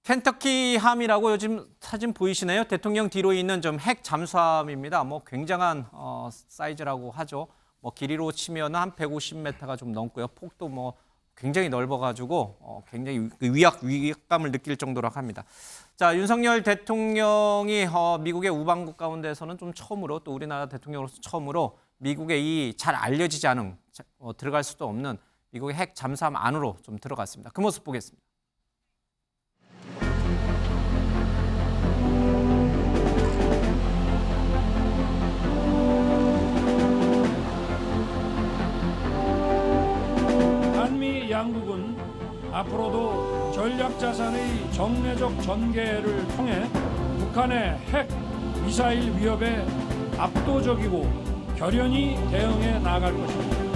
켄터키 함이라고 요즘 사진 보이시나요? 대통령 뒤로 있는 좀 핵 잠수함입니다. 굉장한 사이즈라고 하죠. 길이로 치면 한 150m가 좀 넘고요. 폭도 굉장히 넓어가지고 굉장히 위압감을 느낄 정도로 합니다. 자, 윤석열 대통령이 미국의 우방국 가운데서는 좀 처음으로, 또 우리나라 대통령으로서 처음으로 미국의 이 잘 알려지지 않은 들어갈 수도 없는 미국의 핵 잠수함 안으로 좀 들어갔습니다. 그 모습 보겠습니다. 한미 양국은 앞으로도 전략자산의 정례적 전개를 통해 북한의 핵, 미사일 위협에 압도적이고 결연히 대응해 나갈 것입니다.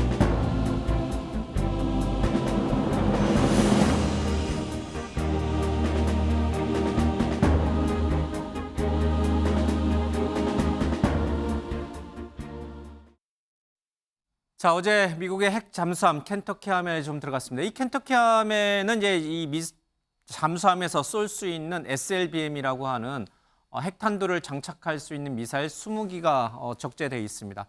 자, 어제 미국의 핵 잠수함 켄터키함에 좀 들어갔습니다. 이 켄터키함에는 이제 잠수함에서 쏠 수 있는 SLBM이라고 하는 핵탄두를 장착할 수 있는 미사일 20기가 적재되어 있습니다.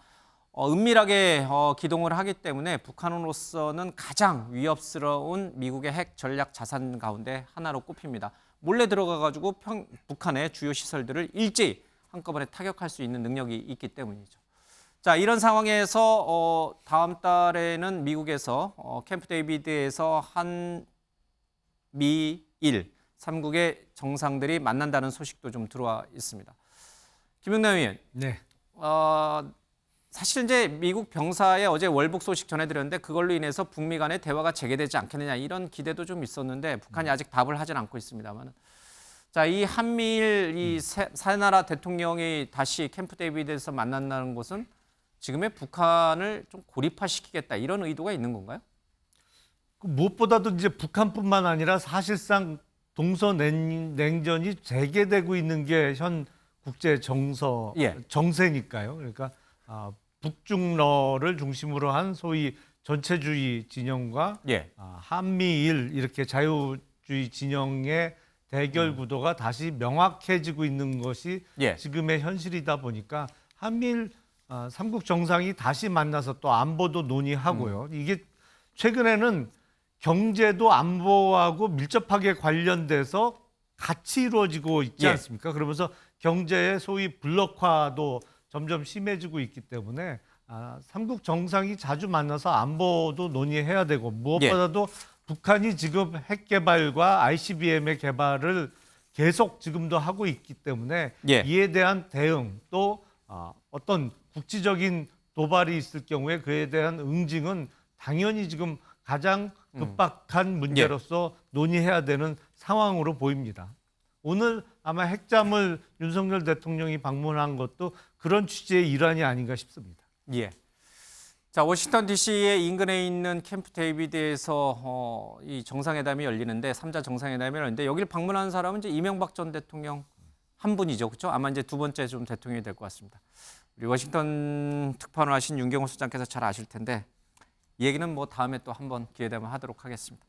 은밀하게 기동을 하기 때문에 북한으로서는 가장 위협스러운 미국의 핵 전략 자산 가운데 하나로 꼽힙니다. 몰래 들어가가지고 북한의 주요 시설들을 일제히 한꺼번에 타격할 수 있는 능력이 있기 때문이죠. 자, 이런 상황에서 다음 달에는 미국에서 캠프 데이비드에서 한미일 3국의 정상들이 만난다는 소식도 좀 들어와 있습니다. 김영남 의원, 네. 사실 이제 미국 병사의 어제 월북 소식 전해드렸는데 그걸로 인해서 북미 간의 대화가 재개되지 않겠느냐 이런 기대도 좀 있었는데 북한이 아직 답을 하진 않고 있습니다만. 자, 이 한미일 이 세 나라 대통령이 다시 캠프 데이비드에서 만난다는 것은 지금의 북한을 좀 고립화시키겠다 이런 의도가 있는 건가요? 무엇보다도 이제 북한뿐만 아니라 사실상 동서냉전이 재개되고 있는 게 현 국제 정세니까요. 그러니까 북중러를 중심으로 한 소위 전체주의 진영과 한미일 이렇게 자유주의 진영의 대결 구도가 다시 명확해지고 있는 것이 지금의 현실이다 보니까 한미일 3국 정상이 다시 만나서 또 안보도 논의하고요. 이게 최근에는 경제도 안보하고 밀접하게 관련돼서 같이 이루어지고 있지 않습니까? 그러면서 경제의 소위 블록화도 점점 심해지고 있기 때문에 3국 정상이 자주 만나서 안보도 논의해야 되고 무엇보다도 북한이 지금 핵 개발과 ICBM의 개발을 계속 지금도 하고 있기 때문에 이에 대한 대응 또 어떤 국지적인 도발이 있을 경우에 그에 대한 응징은 당연히 지금 가장 급박한 문제로서 논의해야 되는 상황으로 보입니다. 오늘 아마 핵잠을 윤석열 대통령이 방문한 것도 그런 취지의 일환이 아닌가 싶습니다. 자, 워싱턴 DC의 인근에 있는 캠프 데이비드에서 이 정상회담이 열리는데 3자 정상회담이 열리는데 여기를 방문한 사람은 이제 이명박 전 대통령 한 분이죠, 그렇죠? 아마 이제 두 번째 좀 대통령이 될 것 같습니다. 우리 워싱턴 특파원을 하신 윤경호 소장께서 잘 아실 텐데 이 얘기는 다음에 또 한번 기회 되면 하도록 하겠습니다.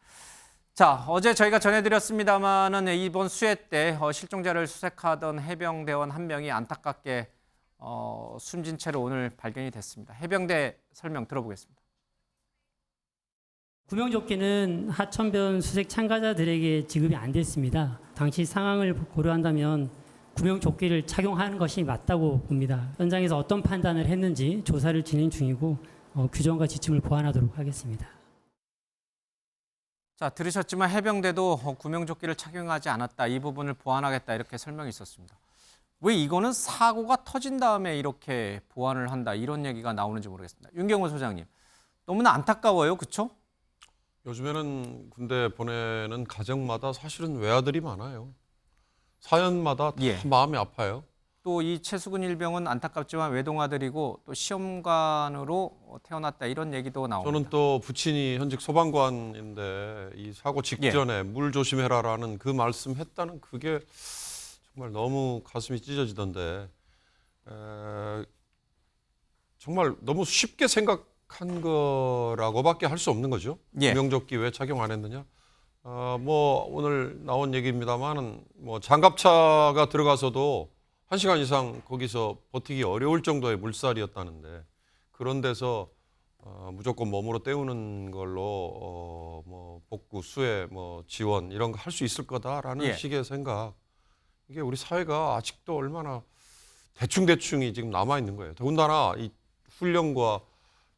자, 어제 저희가 전해드렸습니다만은 이번 수해 때 실종자를 수색하던 해병대원 한 명이 안타깝게 숨진 채로 오늘 발견이 됐습니다. 해병대 설명 들어보겠습니다. 구명조끼는 하천변 수색 참가자들에게 지급이 안 됐습니다. 당시 상황을 고려한다면 구명조끼를 착용하는 것이 맞다고 봅니다. 현장에서 어떤 판단을 했는지 조사를 진행 중이고 규정과 지침을 보완하도록 하겠습니다. 자, 들으셨지만 해병대도 구명조끼를 착용하지 않았다. 이 부분을 보완하겠다 이렇게 설명이 있었습니다. 왜 이거는 사고가 터진 다음에 이렇게 보완을 한다 이런 얘기가 나오는지 모르겠습니다. 윤경호 소장님, 너무나 안타까워요, 그렇죠? 요즘에는 군대 보내는 가정마다 사실은 외아들이 많아요. 사연마다 다 마음이 아파요. 또 이 최수근 일병은 안타깝지만 외동아들이고 또 시험관으로 태어났다 이런 얘기도 나옵니다. 저는 또 부친이 현직 소방관인데 이 사고 직전에 물 조심해라라는 그 말씀했다는 그게 정말 너무 가슴이 찢어지던데 정말 너무 쉽게 생각한 거라고밖에 할 수 없는 거죠. 구명조끼 왜 착용 안 했느냐? 뭐 오늘 나온 얘기입니다만은 뭐 장갑차가 들어가서도 1시간 이상 거기서 버티기 어려울 정도의 물살이었다는데 그런 데서 무조건 몸으로 때우는 걸로 뭐 복구, 수해, 뭐 지원 이런 거 할 수 있을 거다라는 예. 식의 생각. 이게 우리 사회가 아직도 얼마나 대충대충이 지금 남아 있는 거예요. 더군다나 이 훈련과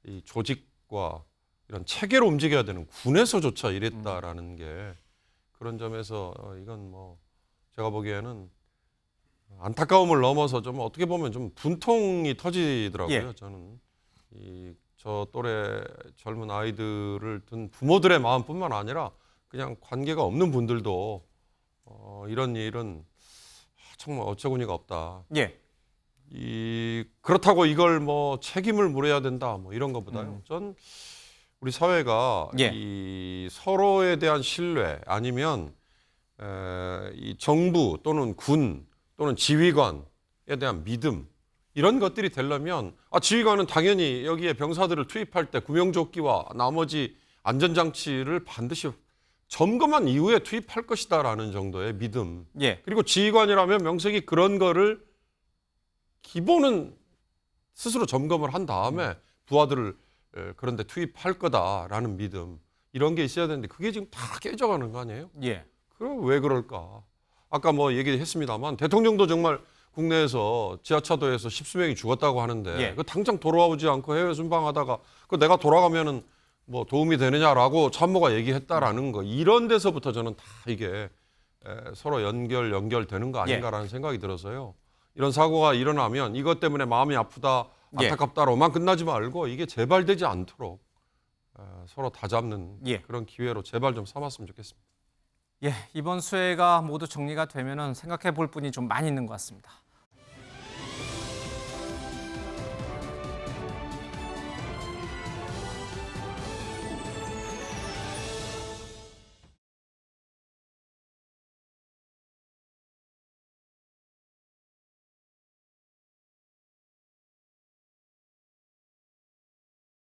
이 조직과 이런 체계로 움직여야 되는 군에서조차 이랬다라는 게 그런 점에서 이건 뭐 제가 보기에는 안타까움을 넘어서 좀 어떻게 보면 좀 분통이 터지더라고요. 예. 저는 저 또래 젊은 아이들을 둔 부모들의 마음뿐만 아니라 그냥 관계가 없는 분들도 이런 일은 정말 어처구니가 없다. 예. 그렇다고 이걸 뭐 책임을 물어야 된다 뭐 이런 것보다요. 전 우리 사회가 예. 이 서로에 대한 신뢰 아니면 이 정부 또는 군 또는 지휘관에 대한 믿음 이런 것들이 되려면 지휘관은 당연히 여기에 병사들을 투입할 때 구명조끼와 나머지 안전장치를 반드시 점검한 이후에 투입할 것이다라는 정도의 믿음. 예. 그리고 지휘관이라면 명색이 그런 거를 기본은 스스로 점검을 한 다음에 부하들을 그런 데 투입할 거다라는 믿음. 이런 게 있어야 되는데 그게 지금 다 깨져가는 거 아니에요? 예. 그럼 왜 그럴까? 아까 뭐 얘기했습니다만 대통령도 정말 국내에서 지하차도에서 10수명이 죽었다고 하는데 예. 그 당장 돌아오지 않고 해외 순방하다가 그 내가 돌아가면은 뭐 도움이 되느냐라고 참모가 얘기했다라는 거 이런 데서부터 저는 다 이게 서로 연결되는 거 아닌가라는 생각이 들어서요. 이런 사고가 일어나면 이것 때문에 마음이 아프다, 안타깝다로만 끝나지 말고 이게 재발되지 않도록 서로 다잡는 그런 기회로 제발 좀 삼았으면 좋겠습니다. 예, 이번 수해가 모두 정리가 되면은 생각해 볼 분이 좀 많이 있는 것 같습니다.